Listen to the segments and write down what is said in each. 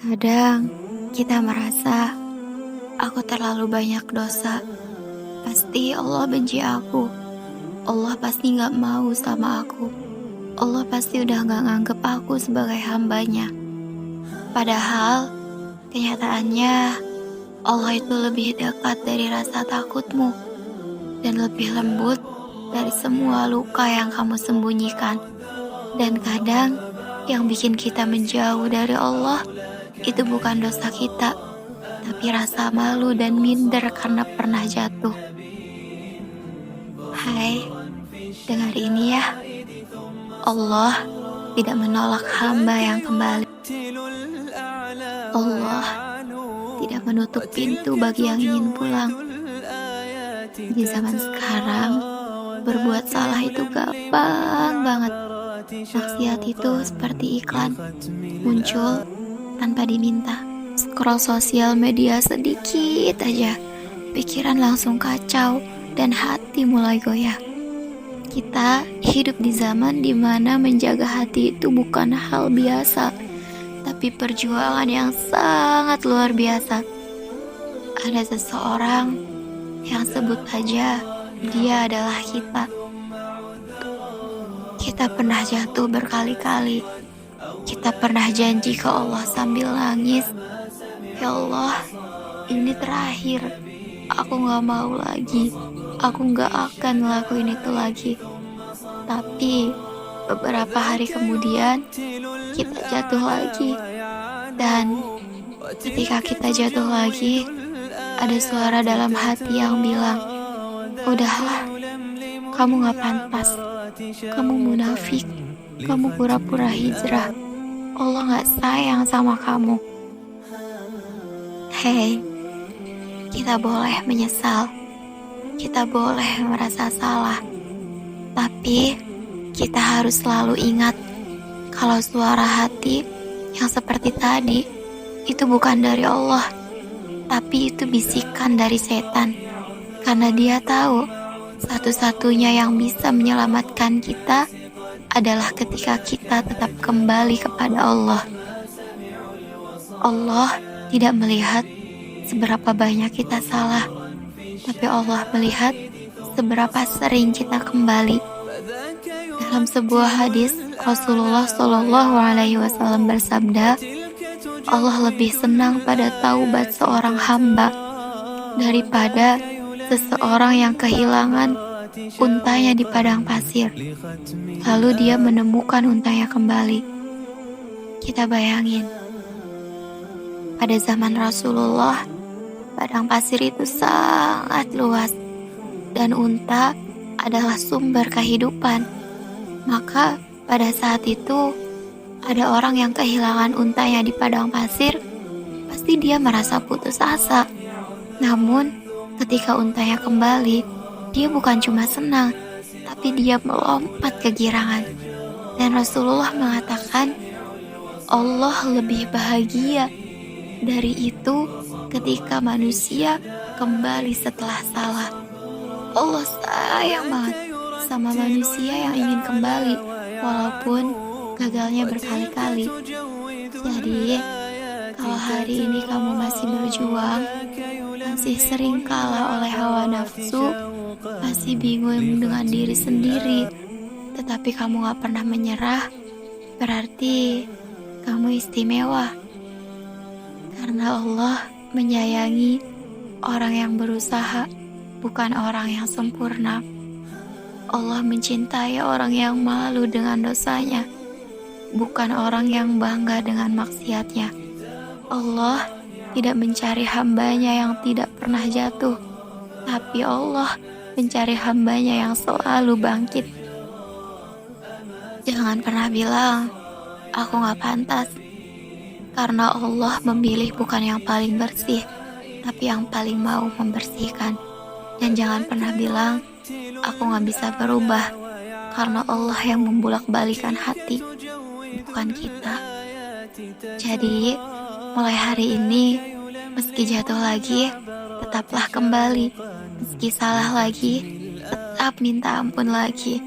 Kadang kita merasa aku terlalu banyak dosa. Pasti Allah benci aku. Allah pasti gak mau sama aku. Allah pasti udah gak nganggep aku sebagai hambanya. Padahal kenyataannya Allah itu lebih dekat dari rasa takutmu dan lebih lembut dari semua luka yang kamu sembunyikan. Dan kadang yang bikin kita menjauh dari Allah itu bukan dosa kita, tapi rasa malu dan minder karena pernah jatuh. Hai, dengar ini ya. Allah tidak menolak hamba yang kembali. Allah tidak menutup pintu bagi yang ingin pulang. Di zaman sekarang, berbuat salah itu gampang banget. Maksiat itu seperti iklan, muncul tanpa diminta. Scroll sosial media sedikit aja, pikiran langsung kacau dan hati mulai goyah. Kita hidup di zaman dimana menjaga hati itu bukan hal biasa, tapi perjuangan yang sangat luar biasa. Ada seseorang yang sebut aja dia adalah kita. Kita pernah jatuh berkali-kali. Kita pernah janji ke Allah sambil nangis, "Ya Allah, ini terakhir. Aku gak mau lagi. Aku gak akan ngelakuin itu lagi." Tapi beberapa hari kemudian kita jatuh lagi. Dan ketika kita jatuh lagi, ada suara dalam hati yang bilang, "Udahlah, kamu gak pantas. Kamu munafik. Kamu pura-pura hijrah. Allah gak sayang sama kamu." Hei, kita boleh menyesal. Kita boleh merasa salah. Tapi kita harus selalu ingat kalau suara hati yang seperti tadi itu bukan dari Allah, tapi itu bisikan dari setan. Karena dia tahu satu-satunya yang bisa menyelamatkan kita adalah ketika kita tetap kembali kepada Allah. Allah tidak melihat seberapa banyak kita salah, tapi Allah melihat seberapa sering kita kembali. Dalam sebuah hadis, Rasulullah SAW bersabda, Allah lebih senang pada taubat seorang hamba daripada seseorang yang kehilangan untanya di padang pasir, lalu dia menemukan untanya kembali. Kita bayangin, pada zaman Rasulullah, padang pasir itu sangat luas dan unta adalah sumber kehidupan. Maka pada saat itu ada orang yang kehilangan untanya di padang pasir, pasti dia merasa putus asa. Namun ketika untanya kembali, dia bukan cuma senang, tapi dia melompat kegirangan. Dan Rasulullah mengatakan, Allah lebih bahagia dari itu ketika manusia kembali setelah salah. Allah sayang banget sama manusia yang ingin kembali, walaupun gagalnya berkali-kali. Jadi, kalau hari ini kamu masih berjuang, masih sering kalah oleh hawa nafsu, masih bingung dengan diri sendiri, tetapi kamu gak pernah menyerah, berarti kamu istimewa. Karena Allah menyayangi orang yang berusaha, bukan orang yang sempurna. Allah mencintai orang yang malu dengan dosanya, bukan orang yang bangga dengan maksiatnya. Allah tidak mencari hambanya yang tidak pernah jatuh, tapi Allah mencari hambanya yang selalu bangkit. Jangan pernah bilang, aku gak pantas. Karena Allah memilih bukan yang paling bersih, tapi yang paling mau membersihkan. Dan jangan pernah bilang, aku gak bisa berubah. Karena Allah yang membulak-balikan hati, bukan kita. Jadi, mulai hari ini, meski jatuh lagi, tetaplah kembali. Meski salah lagi, tetap minta ampun lagi.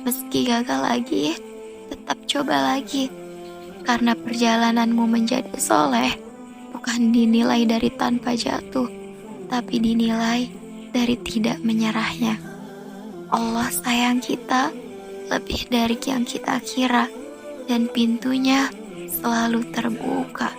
Meski gagal lagi, tetap coba lagi. Karena perjalananmu menjadi soleh bukan dinilai dari tanpa jatuh, tapi dinilai dari tidak menyerahnya. Allah sayang kita lebih dari yang kita kira, dan pintunya selalu terbuka